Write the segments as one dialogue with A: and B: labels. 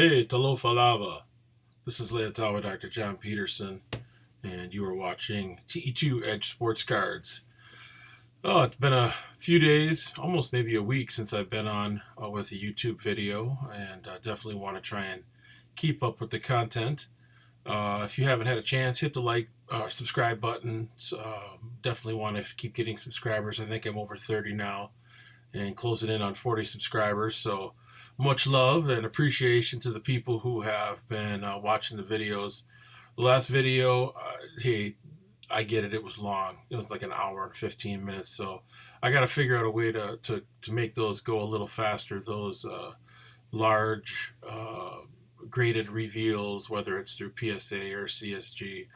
A: Hey, Talofa Lava. This is Leotawa Dr. John Peterson, and you are watching TE2 Edge Sports Cards. Oh, it's been a few days, almost maybe a week since I've been on with a YouTube video, and definitely want to try and keep up with the content. If you haven't had a chance, hit the like, subscribe button. Definitely want to keep getting subscribers. I think I'm over 30 now and closing in on 40 subscribers. So much love and appreciation to the people who have been watching the videos. The last video, hey, I get it. It was long. It was like an hour and 15 minutes. So I got to figure out a way to make those go a little faster. Those large graded reveals, whether it's through PSA or CSG.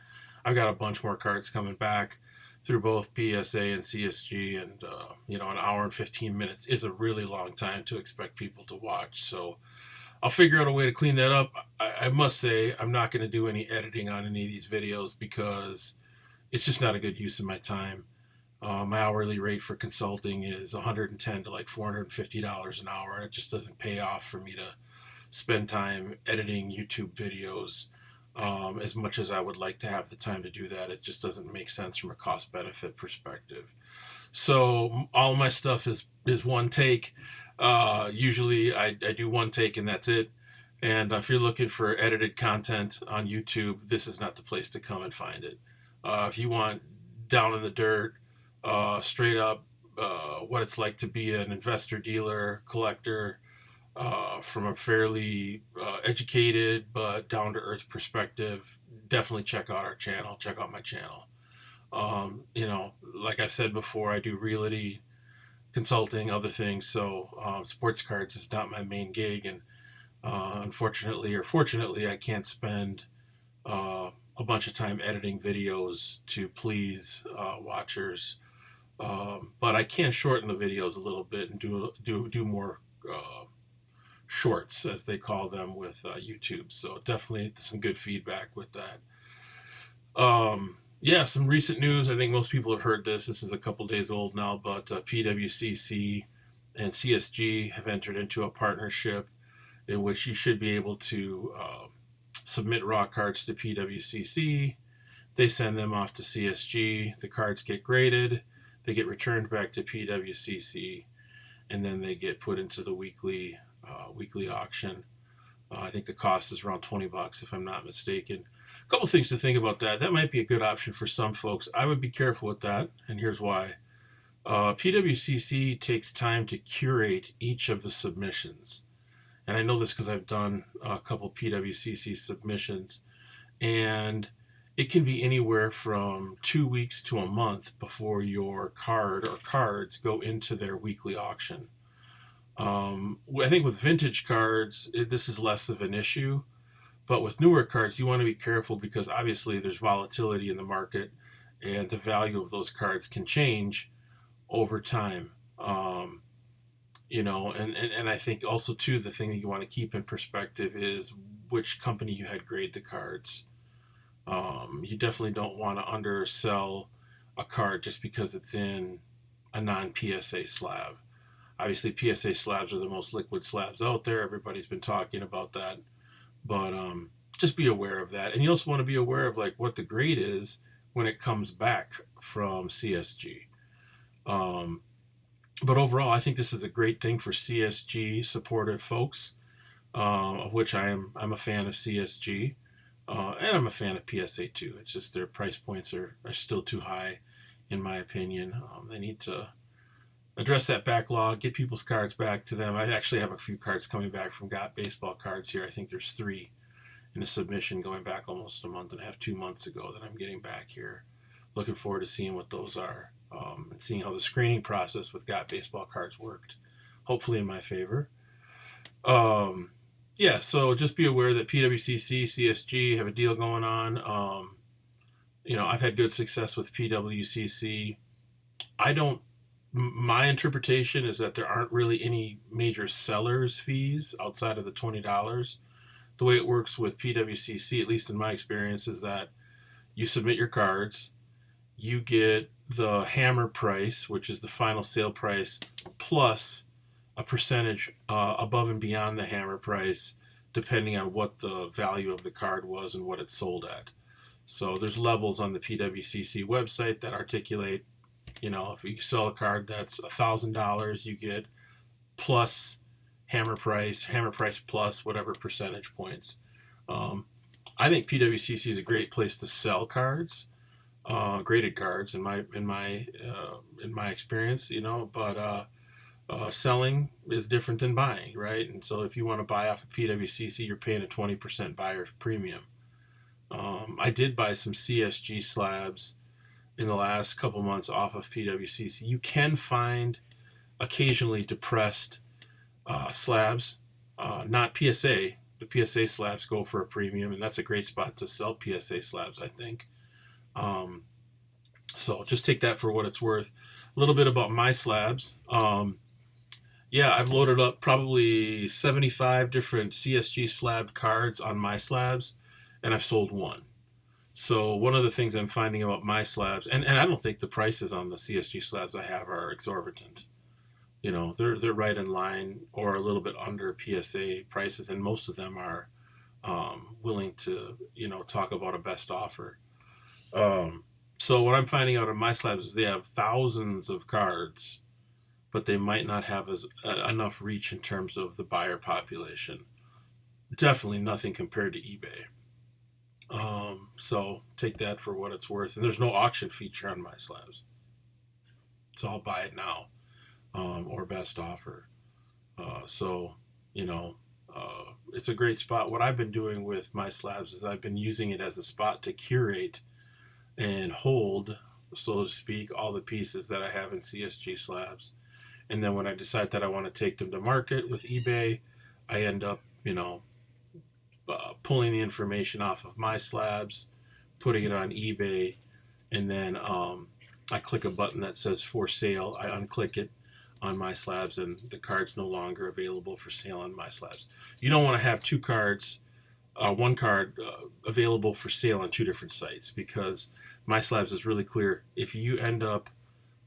A: I've got a bunch more cards coming back through both PSA and CSG, and an hour and 15 minutes is a really long time to expect people to watch. So I'll figure out a way to clean that up. I must say I'm not going to do any editing on any of these videos because it's just not a good use of my time. My hourly rate for consulting is $110 to like $450 an hour, and it just doesn't pay off for me to spend time editing YouTube videos as much as I would like to have the time to do that. It just doesn't make sense from a cost benefit perspective. So all my stuff is one take. Usually I do one take and that's it. And if you're looking for edited content on YouTube, this is not the place to come and find it. If you want down in the dirt, straight up, what it's like to be an investor, dealer, collector, from a fairly educated but down to earth perspective, definitely check out our channel. Check out my channel. Like I said before, I do realty consulting, other things. So sports cards is not my main gig, and unfortunately or fortunately, I can't spend a bunch of time editing videos to please watchers. But I can shorten the videos a little bit and do more shorts, as they call them, with YouTube. So definitely some good feedback with that. Yeah, some recent news. I think most people have heard this. This is a couple days old now, but PWCC and CSG have entered into a partnership in which you should be able to submit raw cards to PWCC. They send them off to CSG. The cards get graded. They get returned back to PWCC, and then they get put into the weekly auction. I think the cost is around $20 if I'm not mistaken. A couple things to think about that. That might be a good option for some folks. I would be careful with that, and here's why. PWCC takes time to curate each of the submissions. And I know this because I've done a couple PWCC submissions, and it can be anywhere from 2 weeks to a month before your card or cards go into their weekly auction. I think with vintage cards, this is less of an issue. But with newer cards, you want to be careful because obviously there's volatility in the market and the value of those cards can change over time. And I think also, too, the thing that you want to keep in perspective is which company you had grade the cards. You definitely don't want to undersell a card just because it's in a non-PSA slab. Obviously, PSA slabs are the most liquid slabs out there. Everybody's been talking about that. But just be aware of that. And you also want to be aware of like what the grade is when it comes back from CSG. But overall, I think this is a great thing for CSG supportive folks, of which I'm a fan of CSG. And I'm a fan of PSA too. It's just their price points are still too high, in my opinion. They need to address that backlog, get people's cards back to them. I actually have a few cards coming back from Got Baseball Cards here. I think there's 3 in a submission going back almost a month and a half, 2 months ago that I'm getting back here. Looking forward to seeing what those are, and seeing how the screening process with Got Baseball Cards worked. Hopefully in my favor. Yeah, so just be aware that PWCC, CSG have a deal going on. I've had good success with PWCC. My interpretation is that there aren't really any major seller's fees outside of the $20. The way it works with PWCC, at least in my experience, is that you submit your cards, you get the hammer price, which is the final sale price, plus a percentage above and beyond the hammer price depending on what the value of the card was and what it sold at. So there's levels on the PWCC website that articulate, if you sell a card that's $1,000, you get plus hammer price plus whatever percentage points. I think PWCC is a great place to sell cards, graded cards in my experience, but selling is different than buying, right? And so if you want to buy off of PWCC, you're paying a 20% buyer's premium. I did buy some CSG slabs in the last couple months off of PWCC. You can find occasionally depressed slabs, not PSA. The PSA slabs go for a premium, and that's a great spot to sell PSA slabs, I think. So just take that for what it's worth. A little bit about my slabs. I've loaded up probably 75 different CSG slab cards on my slabs, and I've sold one. So one of the things I'm finding about my slabs, and I don't think the prices on the CSG slabs I have are exorbitant. They're right in line or a little bit under PSA prices, and most of them are willing to, talk about a best offer. So what I'm finding out on my slabs is they have thousands of cards, but they might not have enough reach in terms of the buyer population. Definitely nothing compared to eBay. So take that for what it's worth. And there's no auction feature on my slabs. So I'll buy it now, or best offer. It's a great spot. What I've been doing with my slabs is I've been using it as a spot to curate and hold, so to speak, all the pieces that I have in CSG slabs. And then when I decide that I want to take them to market with eBay, I end up, pulling the information off of my slabs, putting it on eBay, and then I click a button that says for sale. I unclick it on my slabs, and the card's no longer available for sale on my slabs. You don't want to have two cards, one card available for sale on two different sites, because my slabs is really clear. If you end up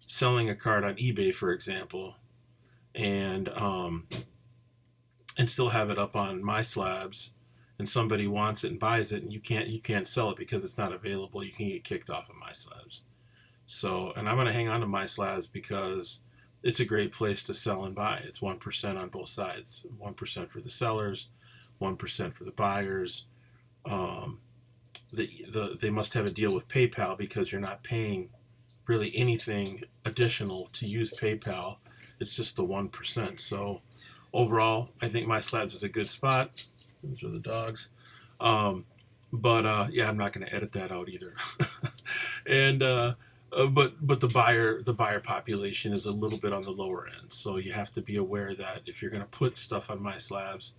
A: selling a card on eBay, for example, and still have it up on my slabs, and somebody wants it and buys it, and you can't sell it because it's not available, you can get kicked off of my slabs. So, and I'm going to hang on to my slabs because it's a great place to sell and buy. It's 1% on both sides. 1% for the sellers, 1% for the buyers. They must have a deal with PayPal because you're not paying really anything additional to use PayPal. It's just the 1%. So overall, I think my slabs is a good spot. Those are the dogs. I'm not going to edit that out either. And but the buyer population is a little bit on the lower end. So you have to be aware that if you're going to put stuff on my slabs,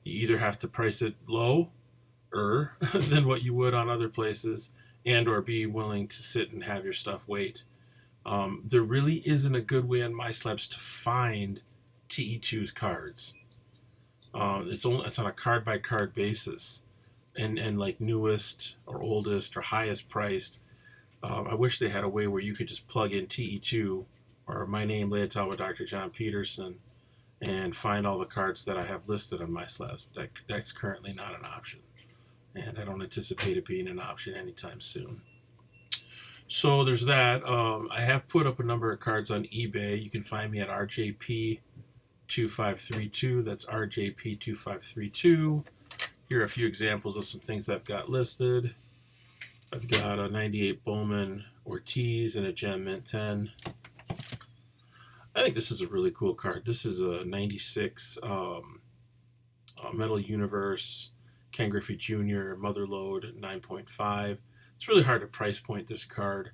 A: you either have to price it lower than what you would on other places, and or be willing to sit and have your stuff wait. There really isn't a good way on my slabs to find TE2's cards. It's on a card by card basis, and like newest or oldest or highest priced. I wish they had a way where you could just plug in TE2 or my name, Leotal with Dr. John Peterson, and find all the cards that I have listed on my slabs. That's currently not an option, and I don't anticipate it being an option anytime soon. So there's that. I have put up a number of cards on eBay. You can find me at rjp2532. That's rjp2532. Here are a few examples of some things I've got listed. I've got a 98 Bowman Ortiz and a Gem Mint 10. I think this is a really cool card. This is a 96 Metal Universe Ken Griffey Jr. Motherlode 9.5. It's really hard to price point this card.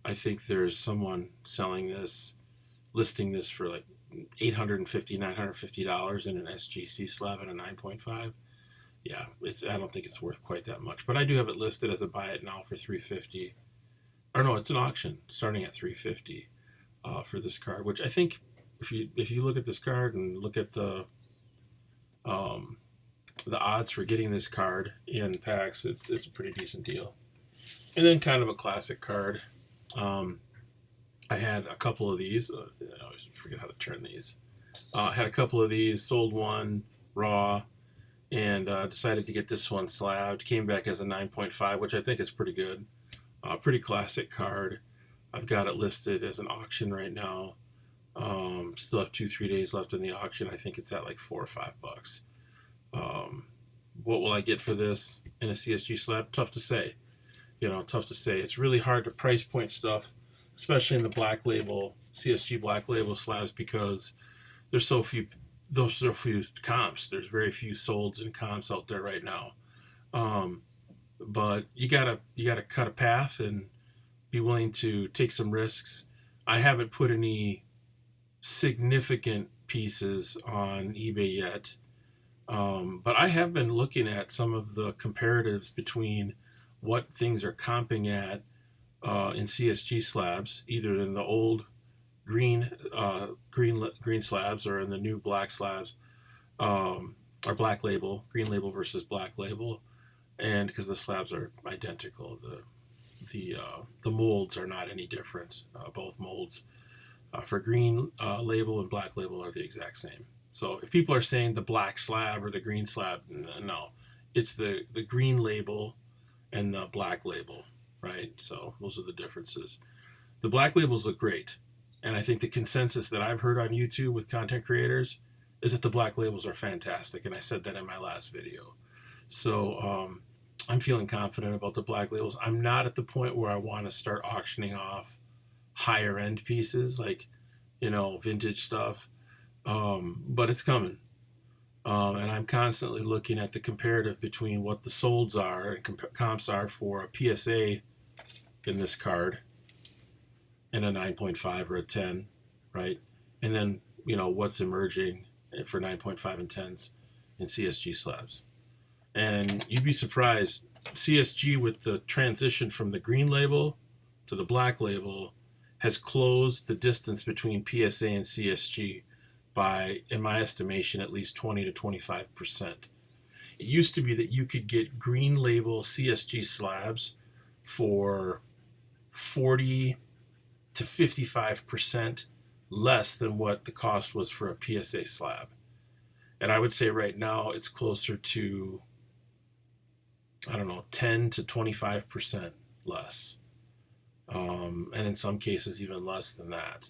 A: I think there's someone listing this for like $850, $950 in an SGC slab and a 9.5. Yeah, I don't think it's worth quite that much. But I do have it listed as a buy it now for $350. Or no, it's an auction starting at $350 for this card. Which I think if you look at this card and look at the odds for getting this card in packs, it's a pretty decent deal. And then kind of a classic card. I had a couple of these. I always forget how to turn these. I had a couple of these. Sold one raw. and decided to get this one slabbed. Came back as a 9.5, which I think is pretty good. Pretty classic card. I've got it listed as an auction right now. Still have 2-3 days left in the auction. I think it's at like $4 or $5. What will I get for this in a CSG slab? Tough to say. Tough to say. It's really hard to price point stuff, especially in the black label, CSG black label slabs, because there's so few comps. There's very few solds and comps out there right now. But you gotta cut a path and be willing to take some risks. I haven't put any significant pieces on eBay yet, but I have been looking at some of the comparatives between what things are comping at in CSG slabs, either in the old green slabs or in the new black slabs, or black label, green label versus black label, and because the slabs are identical, the molds are not any different. Both molds for green label and black label are the exact same. So if people are saying the black slab or the green slab, no, it's the green label and the black label, right? So those are the differences. The black labels look great. And I think the consensus that I've heard on YouTube with content creators is that the black labels are fantastic. And I said that in my last video. So I'm feeling confident about the black labels. I'm not at the point where I want to start auctioning off higher end pieces like, vintage stuff. But it's coming. And I'm constantly looking at the comparative between what the solds are and comps are for a PSA in this card and a 9.5 or a 10, right? And then, what's emerging for 9.5 and 10s in CSG slabs. And you'd be surprised, CSG with the transition from the green label to the black label has closed the distance between PSA and CSG by, in my estimation, at least 20 to 25%. It used to be that you could get green label CSG slabs for 40 to 55% less than what the cost was for a PSA slab. And I would say right now it's closer to, 10 to 25% less. And in some cases even less than that,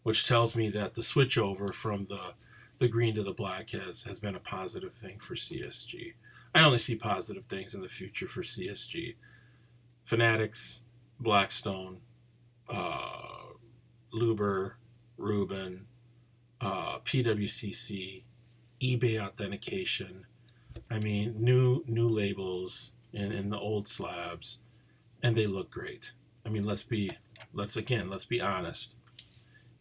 A: which tells me that the switchover from the green to the black has been a positive thing for CSG. I only see positive things in the future for CSG. Fanatics, Blackstone, Luber, Rubin, PWCC, eBay authentication. New labels in the old slabs, and they look great. Let's be honest.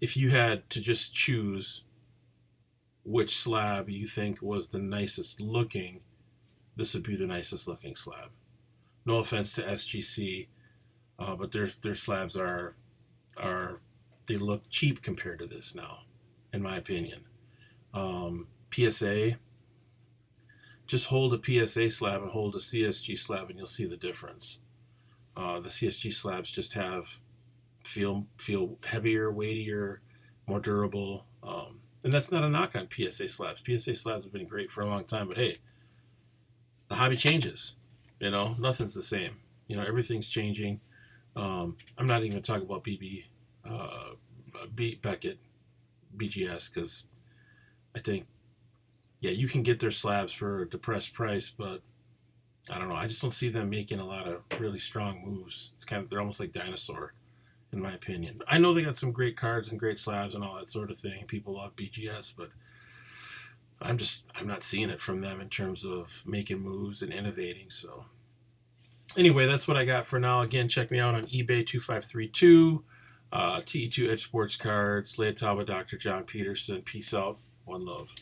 A: If you had to just choose which slab you think was the nicest looking, this would be the nicest looking slab. No offense to SGC, but their slabs they look cheap compared to this now, in my opinion. PSA, just hold a PSA slab and hold a CSG slab and you'll see the difference. The CSG slabs just feel heavier, weightier, more durable. And that's not a knock on PSA slabs. PSA slabs have been great for a long time, but hey, the hobby changes. Nothing's the same. Everything's changing. I'm not even going to talk about Beckett, BGS, because I think, you can get their slabs for a depressed price, but I don't know. I just don't see them making a lot of really strong moves. They're almost like Dinosaur, in my opinion. I know they got some great cards and great slabs and all that sort of thing. People love BGS, but I'm not seeing it from them in terms of making moves and innovating. So anyway, that's what I got for now. Again, check me out on eBay 2532, TE2 Edge Sports Cards, Leotawa, Dr. John Peterson. Peace out. One love.